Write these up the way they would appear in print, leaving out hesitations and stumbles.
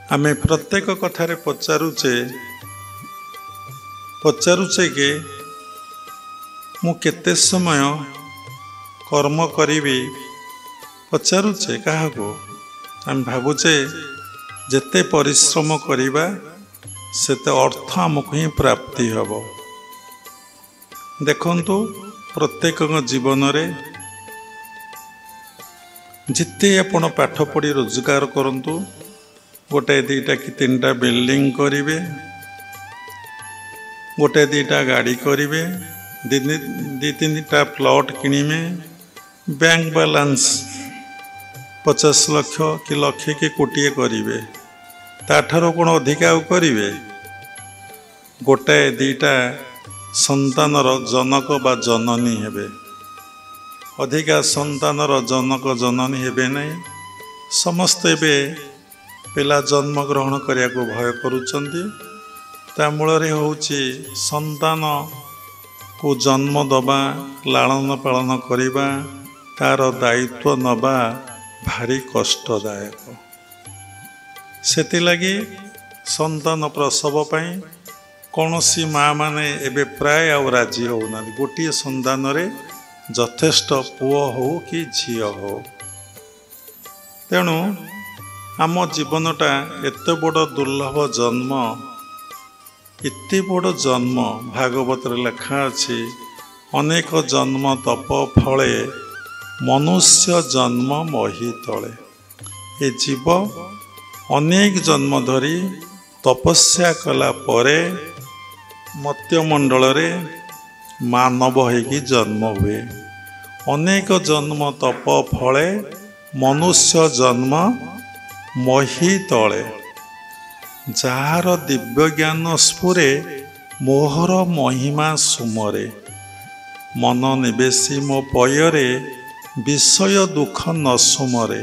आमे प्रत्येक कथारे पचारुचे कि मु केते समय कर्म करी पचारुचे क्या आम भावुचे जेते परिश्रम करिबा सेते अर्थ आमको ही प्राप्ति हब। देखंतु प्रत्येक जीवन रे जिते आपण पाठ पढ़ी रोजगार करंतु गोटे दीटा कि तीन टा बिल्डिंग करिवे, गोटे दीटा गाड़ी करिवे, दी तीन टा प्लॉट किनिमे, बैंक बैलेंस 50 लाख कि लक्षे कि कोटिए करिवे, ताठारो कोन अधिका करिवे। गोटे दीटा संतानर जनक बा जननी हेबे, अधिका संतानर जनक जननी हेबे नहीं। समस्ते बे पिला जन्म ग्रहण करिया को भय करुचंती। ता मूल रे होउची संतान को जन्म दबा, लालन पालन करिबा, तार दायित्व नबा भारी कष्टदायक। सेति लगी संतान प्रसव पई कौनसी माँ माने एबे प्राय आ राजी होना। गोटे संतान रे यथेष्ट पुओ हो कि झियो हो। तेणु आम जीवनटा एते बड़ दुर्लभ जन्म, इति बड़ जन्म भागवत लेखा अछि। अनेक जन्म तप फले मनुष्य जन्म मही तले। ए जीव अनेक जन्म धरी तपस्या कला परे मत्यमंडल रे मानव होगी जन्म हुए। अनेक जन्म तप फले मनुष्य जन्म मही तले। जार दिव्य ज्ञान स्फुरे मोहर महिमा सुमरे। मन निवेशी मो पयरे विषय दुख न सुमरे।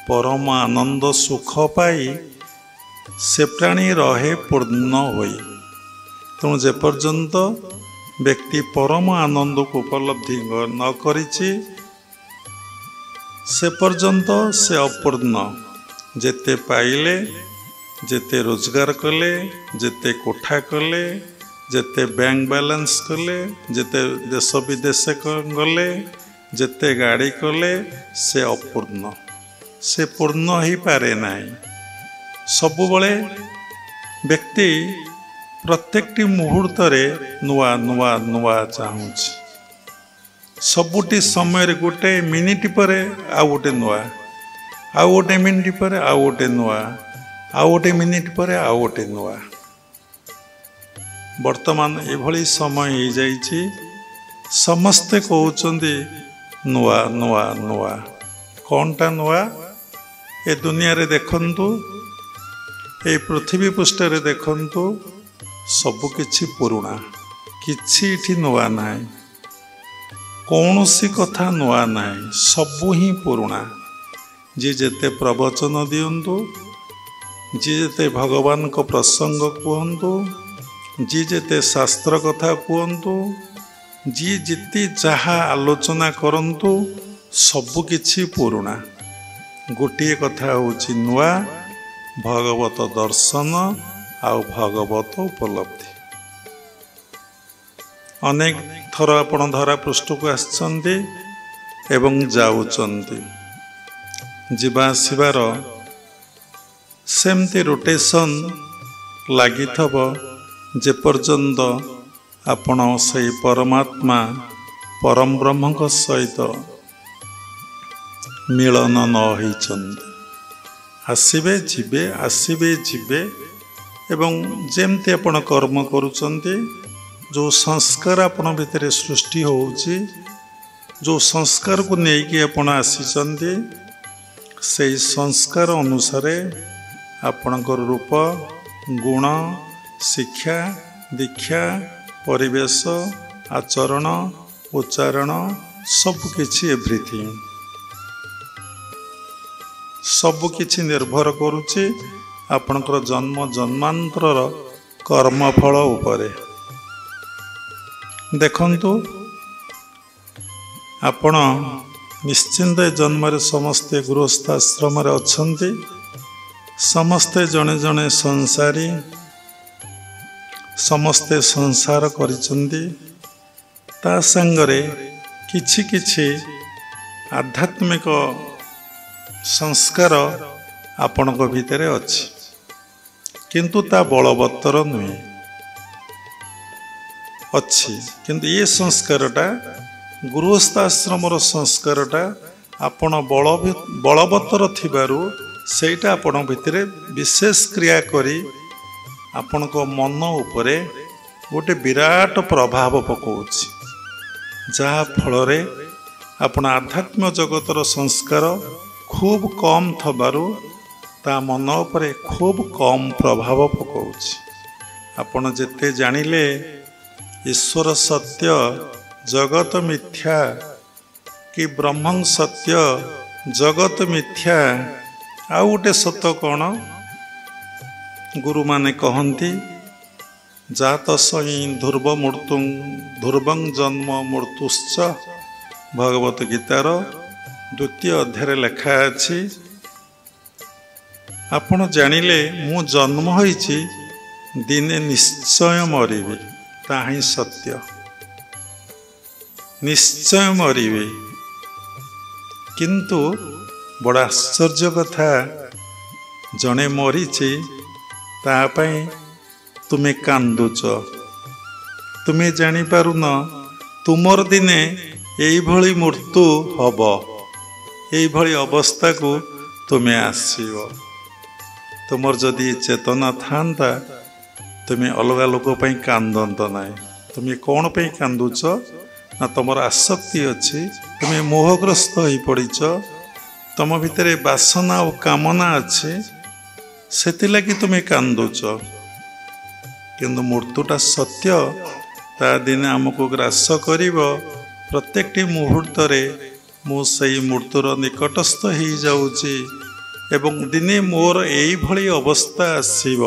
परम आनंद सुख पाई से प्राणी रहे पूर्ण होई। तेणु जे पर्यंत व्यक्ति परम आनंद को उपलब्धि न करिछि से पर्यंत से अपूर्ण। जेते पाइले, जेते रोजगार कले, जेते कोठा कले, जेते बैंक बैलेंस कले, जेते देश विदेश गले, जेते गाड़ी कले, से अपूर्ण। से पूर्ण ही पारे नहीं। सबुबले व्यक्ति प्रत्येकटी मुहूर्त रे नुआ नुआ नुआ चाहूँच। सबुटी समय गोटे मिनिट पर आउ गोटे नुआ, आउ गोटे मिनिट पर आउ गोटे नुआ, आउ गोटे मिनिट पर आउ गोटे नुआ। वर्तमान एभली समय हो जाइछि, समस्ते कहउचंदी नुआ नुआ नुआ। कौनटा नुआ? ए दुनिया रे देखंतु, ए पृथ्वी पृष्ठ रे देखंतु, सबु किछि पुरुणा, किछि इठी नुआ नाही। कौनसी कथा नुआ नाही, सबु ही पुरुणा। जी जेते प्रवचन दियंतु, जी जेते भगवान को प्रसंग कहंतु, जी जेते शास्त्र कथा कहंतु, जी जिति जहा आलोचना करंतु, सबु किछि पुरुणा। गोटिए कथा होछि नुआ, भगवत दर्शन आउ भगवत उपलब्धि। अनेक थर आपण धरा पृष्ठ को आसचंती एवं जाउचंती। जीवा आसिबार सेमती रोटेशन लगी थब जे पर्यंत आपण से परमात्मा परम ब्रह्म सहित मिलन न होइचंती। आसिबे जिबे, आसिबे जिबे। एवं जेमती आपण कर्म करुचंती, जो संस्कार आपण भितर सृष्टि होउची, जो संस्कार को नेकी आपण आसीचंती, से संस्कार अनुसार आपणकर रूप, गुण, शिक्षा, दीक्षा, परिवेश, आचरण, उच्चारण सबकिछि एवरीथिंग सबकिछि निर्भर करुछि आपणकर जन्म जन्मांतर कर्मफल उपरे। देखंतु आपण निश्चिंत जन्म समस्ते गृहस्थाश्रम अच्छा ସମସ୍ତେ ଜଣେ ଜଣେ ସଂସାରୀ, ସମସ୍ତେ ସଂସାର କରିଛନ୍ତି। ତା ସାଙ୍ଗରେ କିଛି କିଛି ଆଧ୍ୟାତ୍ମିକ ସଂସ୍କାର ଆପଣଙ୍କ ଭିତରେ ଅଛି, କିନ୍ତୁ ତା ବଳବତ୍ତର ନୁହେଁ। ଅଛି କିନ୍ତୁ ଏ ସଂସ୍କାରଟା ଗୃହସ୍ଥ ଆଶ୍ରମର ସଂସ୍କାରଟା ଆପଣ ବଳବତ୍ତର ଥିବାରୁ ସେଇଟା ଆପଣଙ୍କ ଭିତରେ ବିଶେଷ କ୍ରିୟା କରି ଆପଣଙ୍କ ମନ ଉପରେ ଗୋଟେ ବିରାଟ ପ୍ରଭାବ ପକାଉଛି, ଯାହା ଫଳରେ ଆପଣ ଆଧ୍ୟାତ୍ମ ଜଗତର ସଂସ୍କାର ଖୁବ୍ କମ୍ ଥିବାରୁ ତା ମନ ଉପରେ ଖୁବ୍ କମ୍ ପ୍ରଭାବ ପକାଉଛି। ଆପଣ ଯେତେ ଜାଣିଲେ ଈଶ୍ୱର ସତ୍ୟ, ଜଗତ ମିଥ୍ୟା, କି ବ୍ରହ୍ମ ସତ୍ୟ, ଜଗତ ମିଥ୍ୟା, ଆଉ ଗୋଟେ ସତ କ'ଣ? ଗୁରୁମାନେ କହନ୍ତି ଜାତସଇଁ ଧ୍ରୁବ ମୃତ୍ୟୁଂ ଧ୍ରୁବଂ ଜନ୍ମ ମୃତ୍ୟୁଶ୍ଚ। ଭଗବତ ଗୀତାର 2ୟ ଅଧ୍ୟାୟରେ ଲେଖା ଅଛି, ଆପଣ ଜାଣିଲେ ମୁଁ ଜନ୍ମ ହୋଇଛି, ଦିନେ ନିଶ୍ଚୟ ମରିବି, ତାହା ହିଁ ସତ୍ୟ। ନିଶ୍ଚୟ ମରିବି। କିନ୍ତୁ ବଡ଼ ଆଶ୍ଚର୍ଯ୍ୟ କଥା, ଜଣେ ମରିଛି ତା ପାଇଁ ତୁମେ କାନ୍ଦୁଛ। ତୁମେ ଜାଣିପାରୁନ ତୁମର ଦିନେ ଏଇଭଳି ମୃତ୍ୟୁ ହବ, ଏଇଭଳି ଅବସ୍ଥାକୁ ତୁମେ ଆସିବ। ତୁମର ଯଦି ଚେତନା ଥାନ୍ତା ତୁମେ ଅଲଗା ଲୋକ ପାଇଁ କାନ୍ଦନ୍ତ ନାହିଁ। ତୁମେ କ'ଣ ପାଇଁ କାନ୍ଦୁଛ? ନା ତୁମର ଆସକ୍ତି ଅଛି, ତୁମେ ମୋହଗ୍ରସ୍ତ ହୋଇପଡ଼ିଛ, ତୁମ ଭିତରେ ବାସନା ଓ କାମନା ଅଛି, ସେଥିଲାଗି ତୁମେ କାନ୍ଦୁଛ। କିନ୍ତୁ ମୃତ୍ୟୁଟା ସତ୍ୟ, ତା ଦିନେ ଆମକୁ ଗ୍ରାସ କରିବ। ପ୍ରତ୍ୟେକଟି ମୁହୂର୍ତ୍ତରେ ମୁଁ ସେଇ ମୃତ୍ୟୁର ନିକଟସ୍ଥ ହେଇଯାଉଛି ଏବଂ ଦିନେ ମୋର ଏଇଭଳି ଅବସ୍ଥା ଆସିବ।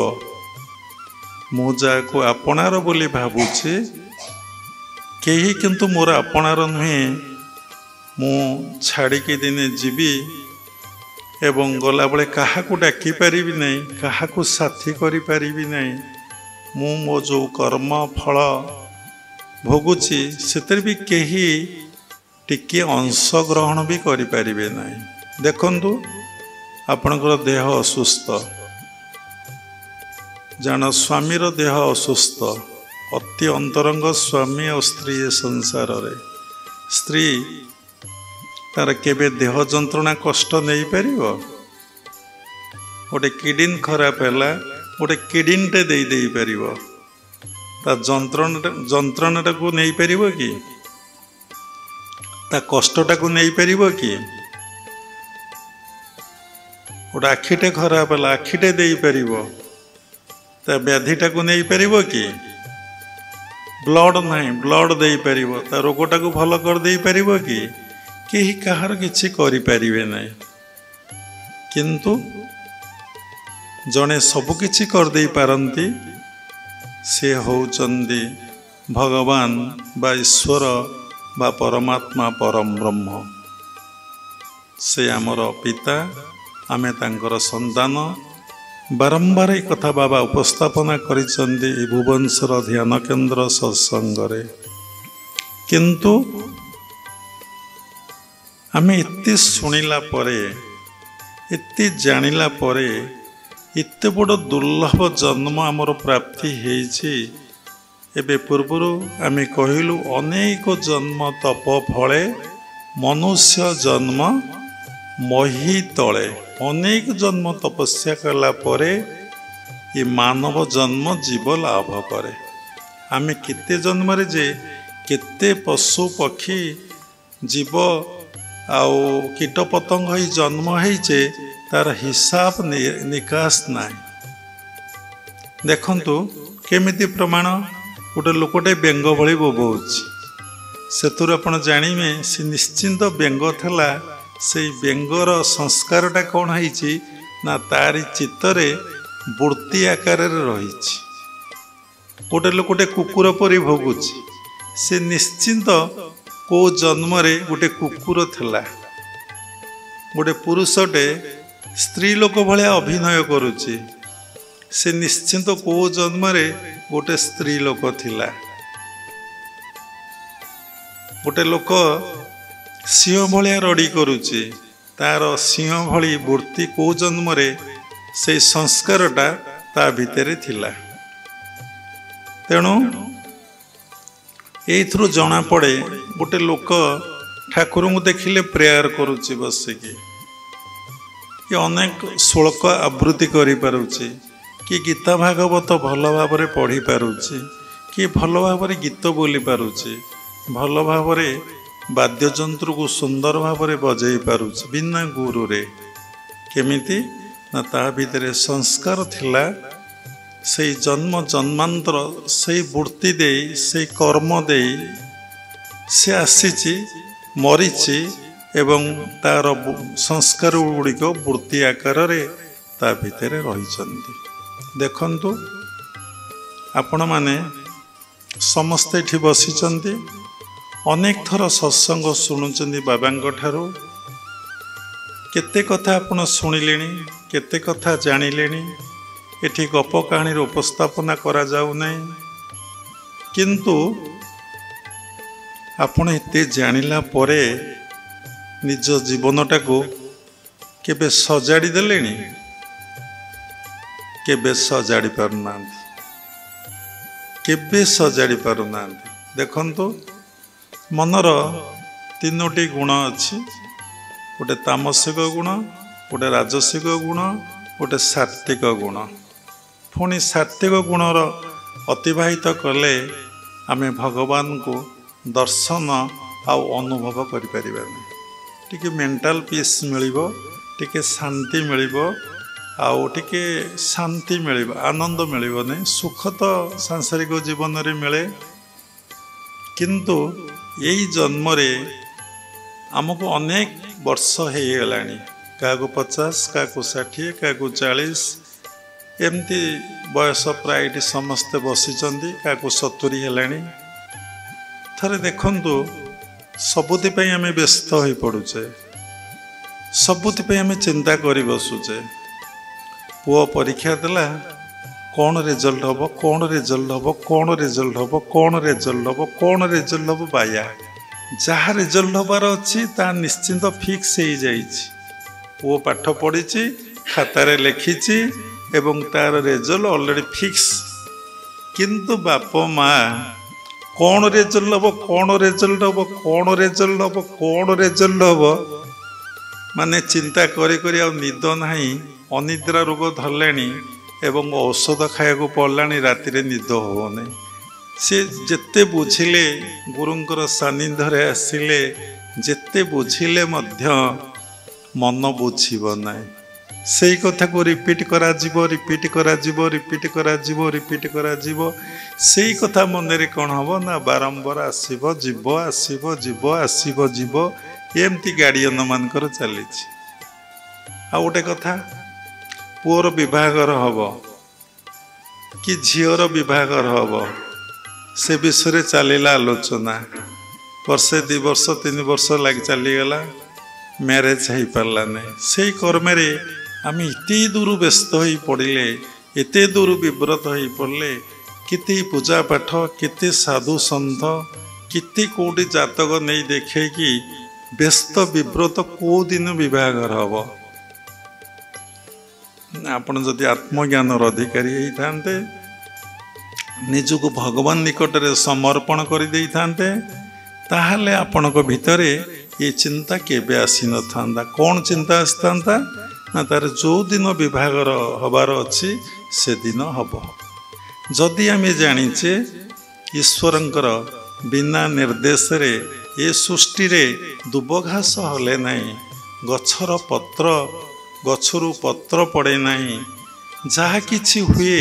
ମୁଁ ଯାହାକୁ ଆପଣାର ବୋଲି ଭାବୁଛି, କେହି କିନ୍ତୁ ମୋର ଆପଣାର ନୁହେଁ। ମୁଁ ଛାଡ଼ିକି ଦିନେ ଯିବି ଏବଂ ଗଲାବେଳେ କାହାକୁ ଡାକିପାରିବି ନାହିଁ, କାହାକୁ ସାଥୀ କରିପାରିବି ନାହିଁ। ମୁଁ ମୋ ଯେଉଁ କର୍ମ ଫଳ ଭୋଗୁଛି ସେଥିରେ ବି କେହି ଟିକିଏ ଅଂଶଗ୍ରହଣ ବି କରିପାରିବେ ନାହିଁ। ଦେଖନ୍ତୁ ଆପଣଙ୍କର ଦେହ ଅସୁସ୍ଥ, ଜାଣ ସ୍ୱାମୀର ଦେହ ଅସୁସ୍ଥ, ଅତି ଅନ୍ତରଙ୍ଗ ସ୍ୱାମୀ ଆଉ ସ୍ତ୍ରୀ ଏ ସଂସାରରେ। ସ୍ତ୍ରୀ ତାର କେବେ ଦେହ ଯନ୍ତ୍ରଣା କଷ୍ଟ ନେଇପାରିବ? ଗୋଟେ କିଡ଼ନୀ ଖରାପ ହେଲା, ଗୋଟେ କିଡ଼ନୀଟେ ଦେଇପାରିବ, ତା ଯନ୍ତ୍ରଣାଟାକୁ ନେଇପାରିବ କି? ତା କଷ୍ଟଟାକୁ ନେଇପାରିବ କି? ଗୋଟେ ଆଖିଟେ ଖରାପ ହେଲା, ଆଖିଟେ ଦେଇପାରିବ, ତା ବ୍ୟାଧିଟାକୁ ନେଇପାରିବ କି? ବ୍ଲଡ଼ ନାହିଁ, ବ୍ଲଡ଼ ଦେଇପାରିବ, ତା ରୋଗଟାକୁ ଭଲ କରିଦେଇପାରିବ କି? କେହି କାହାର କିଛି କରିପାରିବେ ନାହିଁ। କିନ୍ତୁ ଜଣେ ସବୁକିଛି କରିଦେଇ ପାରନ୍ତି, ସେ ହେଉଛନ୍ତି ଭଗବାନ ବା ଈଶ୍ୱର ବା ପରମାତ୍ମା ପରମ ବ୍ରହ୍ମ। ସେ ଆମର ପିତା, ଆମେ ତାଙ୍କର ସନ୍ତାନ। ବାରମ୍ବାର ଏ କଥା ବାବା ଉପସ୍ଥାପନା କରିଛନ୍ତି ଏ ଭୁବନେଶ୍ୱର ଧ୍ୟାନ କେନ୍ଦ୍ର ସତ୍ସଙ୍ଗରେ। କିନ୍ତୁ ଆମେ ଏତେ ଶୁଣିଲା ପରେ, ଏତେ ଜାଣିଲା ପରେ, ଏତେ ବଡ଼ ଦୁର୍ଲଭ ଜନ୍ମ ଆମର ପ୍ରାପ୍ତି ହେଇଛି। ଏବେ ପୂର୍ବରୁ ଆମେ କହିଲୁ ଅନେକ ଜନ୍ମ ତପ ଫଳେ ମନୁଷ୍ୟ ଜନ୍ମ ମହି ତଳେ। ଅନେକ ଜନ୍ମ ତପସ୍ୟା କଲା ପରେ ଏ ମାନବ ଜନ୍ମ ଜୀବ ଲାଭ କରେ। ଆମେ କେତେ ଜନ୍ମରେ ଯେ କେତେ ପଶୁ ପକ୍ଷୀ ଜୀବ ଆଉ କୀଟ ପତଙ୍ଗ ହୋଇ ଜନ୍ମ ହେଇଛେ, ତାର ହିସାବ ନିକାଶ ନାହିଁ। ଦେଖନ୍ତୁ କେମିତି ପ୍ରମାଣ। ଗୋଟେ ଲୋକଟେ ବେଙ୍ଗ ଭଳି ବୋବଉଛି, ସେଥିରୁ ଆପଣ ଜାଣିବେ ସେ ନିଶ୍ଚିନ୍ତ ବେଙ୍ଗ ଥିଲା। ସେଇ ବେଙ୍ଗର ସଂସ୍କାରଟା କ'ଣ ହେଇଛି ନା ତାରି ଚିତ୍ତରେ ବୃତ୍ତି ଆକାରରେ ରହିଛି। ଗୋଟେ ଲୋକଟେ କୁକୁର ପରି ଭୋଗୁଛି, ସେ ନିଶ୍ଚିନ୍ତ କେଉଁ ଜନ୍ମରେ ଗୋଟେ କୁକୁର ଥିଲା। ଗୋଟେ ପୁରୁଷଟେ स्त्री लोक भलिया अभिनय करुची से निश्चिंत को जन्म रे गोटे स्त्री लोक थिला गोटे लोक सिंह भलिया रड़ी करुची तार सिंह भली मूर्ति को जन्म रे से संस्कारटा ता भितरे थिला तेणु एथरु जना पड़े गोटे लोक ठाकुर को देखिले प्रेयर करुची बसिकी कि अनेक श्लोक आवृत्ति करि पारुची कि गीता भागवत भल भाव पढ़ी पारुची कि भल भाव गीत बोली पारुची भल भाव वाद्यजंत्र को सुंदर भाव बजई पारुची बिना गुरु रे केमिति ना ता भितरे संस्कार थिला से जन्म जन्मांतर से वृत्ति दे से कर्म दे से आसीची मरीची एवं तार संस्कार गुड़िक वृत्ति आकार रे ता भितरे रहिचंती देखंतु आपण माने समस्ते एठी बसिचंती अनेक थर सत्संग शुणुचंती बाबांक ठारू केते कथा आपण शुणिलेनी केते कथा जानिलेनी एठी गप कहानी उपस्थापना करा जाऊ नहीं किंतु आपण एते जानिला परे निज जीवनटा को केबे सजाड़ी देलेनी केबे सजाड़ी पारुना केबे सजाड़ी पारुना देखंतु मनर तीनोटी गुण अच्छी गोटे तामसिक गुण गोटे राजसिक गुण गोटे सात्विक गुण पुणी सात्विक गुणर अतिवाहित कले आमे भगवान को दर्शन आउ अनुभव करिपारिबानी टिके मेंटल पीस मिलिबो टिके शांति मिलिबो आउ टिके शांति मिलिबो आनंद मिलिबो नहीं सुख तो सांसारिक जीवन रे मिले किंतु यही जन्म रे आमको अनेक वर्ष हो गलानी क्या 50 क्या 60 क्या 40 एमती बयस प्राय समस्ते बसिचंदी क्या 70 हेलानी थरे देखंतु सबुति आमे व्यस्त हो पड़ुचे सबुति आमे चिंता करी बसुचे पुओ परीक्षा देला कौन रिजल्ट हम कौन रिजल्ट हम कौन रिजल्ट हम कौन रिजल्ट हम कौन रिजल्ट हम बाया जहाँ रिजल्ट हबार अच्छी ता निश्चिंत फिक्स हो जाइछि पुओ पाठ पढ़ी खातार लिखी एवं तार रिजल्ट ऑलरेडी फिक्स किंतु बाप माँ कौन रिजल्ट हम कौन रिजल्ट हम कौन रिजल्ट हम कौन रिजल्ट हम माने चिंता करी करी आ निद नहीं अनिद्रा रोग धरले एवं औषध खाया पड़लानी राति निद होने से जेते बुझिले गुरुंकर सानिध्य आसिले जेते बुझिले मध्य मन बुझीब ना से कथा को रिपीट करा रिपीट करा रिपीट करा रिपीट करा से कथा मन रे कौन हम ना बारंबार आसीब जीव आसीब जीव आसीब जीव एमती गार्डियन मानकर चली आ गोटे कथा पुअर विभागर हम कि झीर विभागर हम से विषय चलला आलोचना वर्षे 2 वर्ष 3 वर्ष लग चलीगला मैरेज हो पारा नहीं से कर्म आम इते दूर व्यस्त हो पड़े एत दूर विव्रत हो पड़े किति पूजा पाठ किति साधु सन्थ किति कोटी जातक नहीं देखे कि व्यस्त विव्रत को दिन विभागर हम आपण जदि आत्मज्ञान अधिकारी होते निजको भगवान निकट में समर्पण कर दे ताहले आपण भितर ये चिंता केबे आसी न था कौन चिंता आसता ना तार जो दिन विभागर हबार अच्छी से दिन हम जदि आम जाचे ईश्वरंकर बिना निर्देश रे ये सृष्टि रे दुबघास हले नहीं गछर पत्र गछरु पत्र पड़े नहीं जहा किछि हुए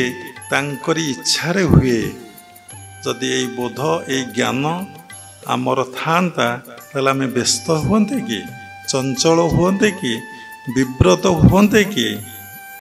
तांकरी इच्छारे हुए जदि यही बोध यही ज्ञान आमर थांता ताले आमे व्यस्त हुंते कि चंचल हुंते कि विव्रत हुंते कि